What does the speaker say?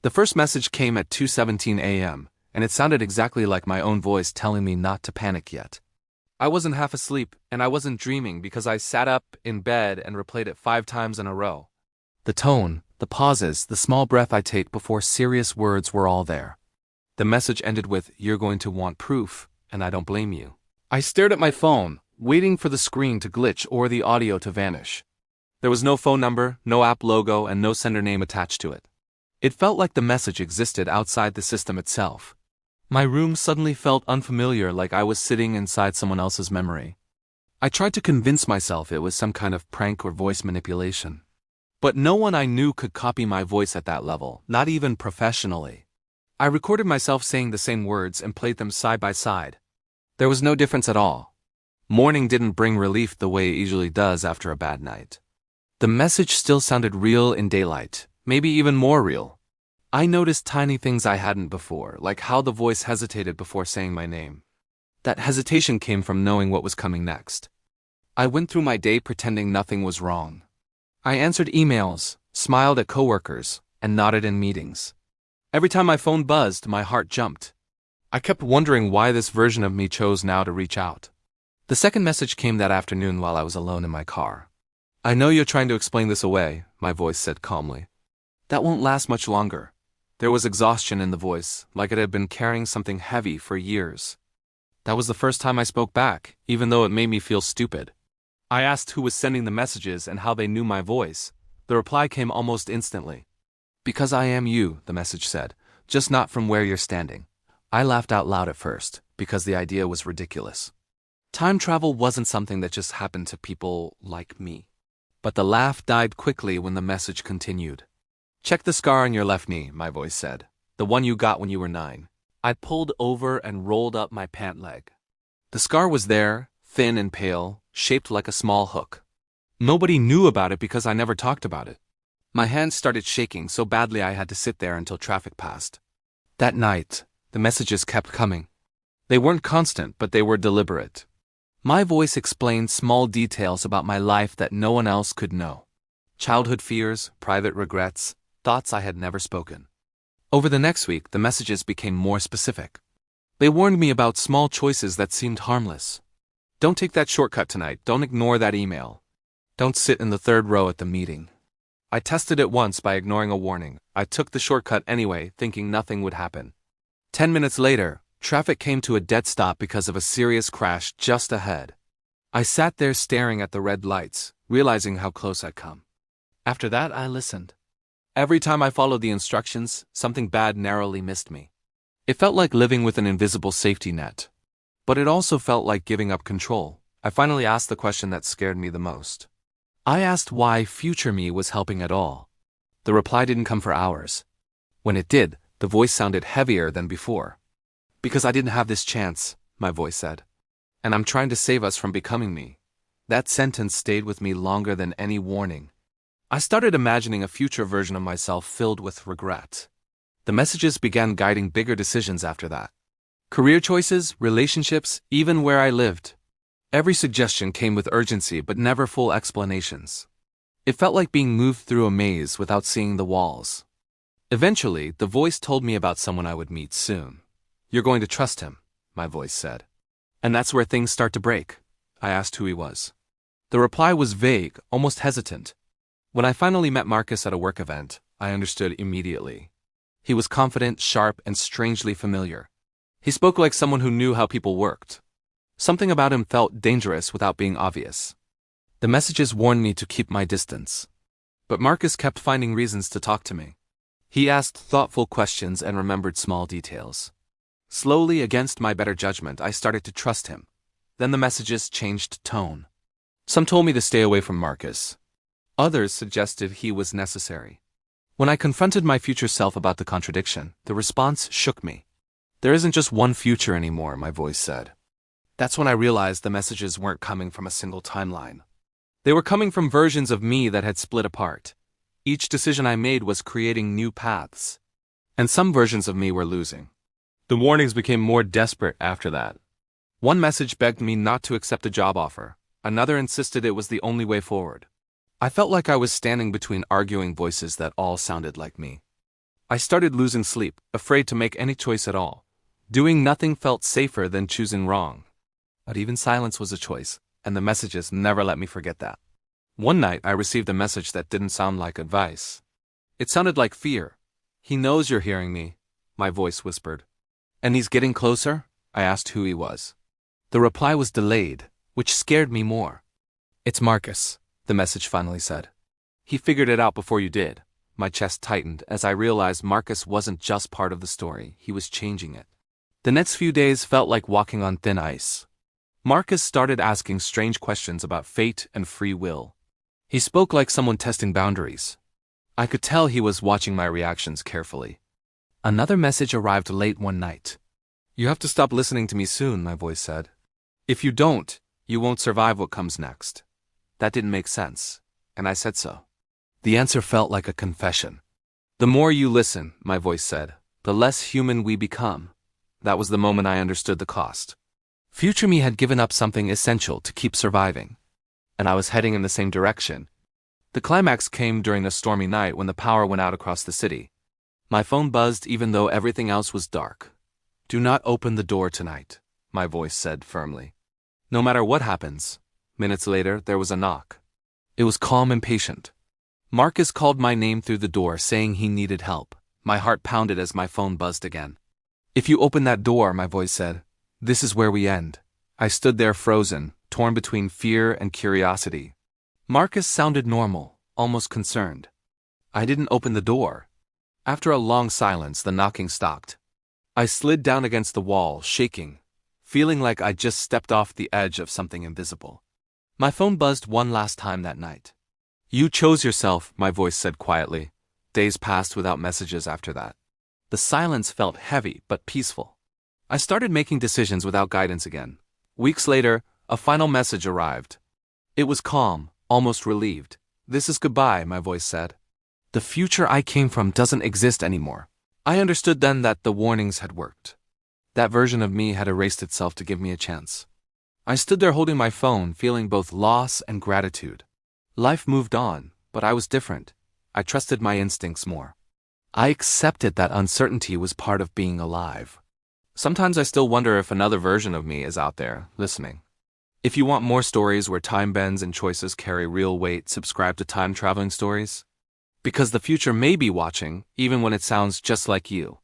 The first message came at 2:17 a.m., and it sounded exactly like my own voice telling me not to panic yet. I wasn't half asleep, and I wasn't dreaming because I sat up in bed and replayed it 5 times in a row. The tone, the pauses, the small breath I take before serious words were all there. The message ended with, "You're going to want proof, and I don't blame you." I stared at my phone, waiting for the screen to glitch or the audio to vanish. There was no phone number, no app logo, and no sender name attached to it. It felt like the message existed outside the system itself. My room suddenly felt unfamiliar, like I was sitting inside someone else's memory. I tried to convince myself it was some kind of prank or voice manipulation. But no one I knew could copy my voice at that level, not even professionally. I recorded myself saying the same words and played them side by side. There was no difference at all. Morning didn't bring relief the way it usually does after a bad night. The message still sounded real in daylight, maybe even more real. I noticed tiny things I hadn't before, like how the voice hesitated before saying my name. That hesitation came from knowing what was coming next. I went through my day pretending nothing was wrong. I answered emails, smiled at coworkers, and nodded in meetings. Every time my phone buzzed, my heart jumped. I kept wondering why this version of me chose now to reach out. The second message came that afternoon while I was alone in my car. "I know you're trying to explain this away," my voice said calmly. "That won't last much longer." There was exhaustion in the voice, like it had been carrying something heavy for years. That was the first time I spoke back, even though it made me feel stupid. I asked who was sending the messages and how they knew my voice. The reply came almost instantly. "Because I am you," the message said, "just not from where you're standing." I laughed out loud at first, because the idea was ridiculous. Time travel wasn't something that just happened to people like me. But the laugh died quickly when the message continued. "Check the scar on your left knee," my voice said. "The one you got when you were 9. I pulled over and rolled up my pant leg. The scar was there, thin and pale, shaped like a small hook. Nobody knew about it because I never talked about it. My hands started shaking so badly I had to sit there until traffic passed. That night, the messages kept coming. They weren't constant, but they were deliberate. My voice explained small details about my life that no one else could know. Childhood fears, private regrets, thoughts I had never spoken. Over the next week, the messages became more specific. They warned me about small choices that seemed harmless. "Don't take that shortcut tonight. Don't ignore that email. Don't sit in the third row at the meeting." I tested it once by ignoring a warning. I took the shortcut anyway, thinking nothing would happen. 10 minutes later, traffic came to a dead stop because of a serious crash just ahead. I sat there staring at the red lights, realizing how close I'd come. After that, I listened. Every time I followed the instructions, something bad narrowly missed me. It felt like living with an invisible safety net. But it also felt like giving up control. I finally asked the question that scared me the most. I asked why future me was helping at all. The reply didn't come for hours. When it did, the voice sounded heavier than before. "Because I didn't have this chance," my voice said. "And I'm trying to save us from becoming me." That sentence stayed with me longer than any warning. I started imagining a future version of myself filled with regret. The messages began guiding bigger decisions after that. Career choices, relationships, even where I lived. Every suggestion came with urgency but never full explanations. It felt like being moved through a maze without seeing the walls. Eventually, the voice told me about someone I would meet soon. "You're going to trust him," my voice said. "And that's where things start to break." I asked who he was. The reply was vague, almost hesitant. When I finally met Marcus at a work event, I understood immediately. He was confident, sharp, and strangely familiar. He spoke like someone who knew how people worked. Something about him felt dangerous without being obvious. The messages warned me to keep my distance. But Marcus kept finding reasons to talk to me. He asked thoughtful questions and remembered small details. Slowly, against my better judgment, I started to trust him. Then the messages changed tone. Some told me to stay away from Marcus. Others suggested he was necessary. When I confronted my future self about the contradiction, the response shook me. "There isn't just one future anymore," my voice said. That's when I realized the messages weren't coming from a single timeline. They were coming from versions of me that had split apart. Each decision I made was creating new paths. And some versions of me were losing. The warnings became more desperate after that. One message begged me not to accept a job offer. Another insisted it was the only way forward. I felt like I was standing between arguing voices that all sounded like me. I started losing sleep, afraid to make any choice at all. Doing nothing felt safer than choosing wrong. But even silence was a choice, and the messages never let me forget that. One night I received a message that didn't sound like advice. It sounded like fear. "He knows you're hearing me," my voice whispered. "And he's getting closer?" I asked who he was. The reply was delayed, which scared me more. "It's Marcus," the message finally said. "He figured it out before you did." My chest tightened as I realized Marcus wasn't just part of the story, he was changing it. The next few days felt like walking on thin ice. Marcus started asking strange questions about fate and free will. He spoke like someone testing boundaries. I could tell he was watching my reactions carefully. Another message arrived late one night. "You have to stop listening to me soon," my voice said. "If you don't, you won't survive what comes next." That didn't make sense, and I said so. The answer felt like a confession. "The more you listen," my voice said, "the less human we become." That was the moment I understood the cost. Future me had given up something essential to keep surviving, and I was heading in the same direction. The climax came during a stormy night when the power went out across the city. My phone buzzed even though everything else was dark. "Do not open the door tonight," my voice said firmly. "No matter what happens." Minutes later, there was a knock. It was calm and patient. Marcus called my name through the door, saying he needed help. My heart pounded as my phone buzzed again. "If you open that door," my voice said, "this is where we end." I stood there frozen, torn between fear and curiosity. Marcus sounded normal, almost concerned. I didn't open the door. After a long silence, the knocking stopped. I slid down against the wall, shaking, feeling like I'd just stepped off the edge of something invisible. My phone buzzed one last time that night. "You chose yourself," my voice said quietly. Days passed without messages after that. The silence felt heavy but peaceful. I started making decisions without guidance again. Weeks later, a final message arrived. It was calm, almost relieved. "This is goodbye," my voice said. "The future I came from doesn't exist anymore." I understood then that the warnings had worked. That version of me had erased itself to give me a chance. I stood there holding my phone, feeling both loss and gratitude. Life moved on, but I was different. I trusted my instincts more. I accepted that uncertainty was part of being alive. Sometimes I still wonder if another version of me is out there, listening. If you want more stories where time bends and choices carry real weight, subscribe to Time Traveling Stories. Because the future may be watching, even when it sounds just like you.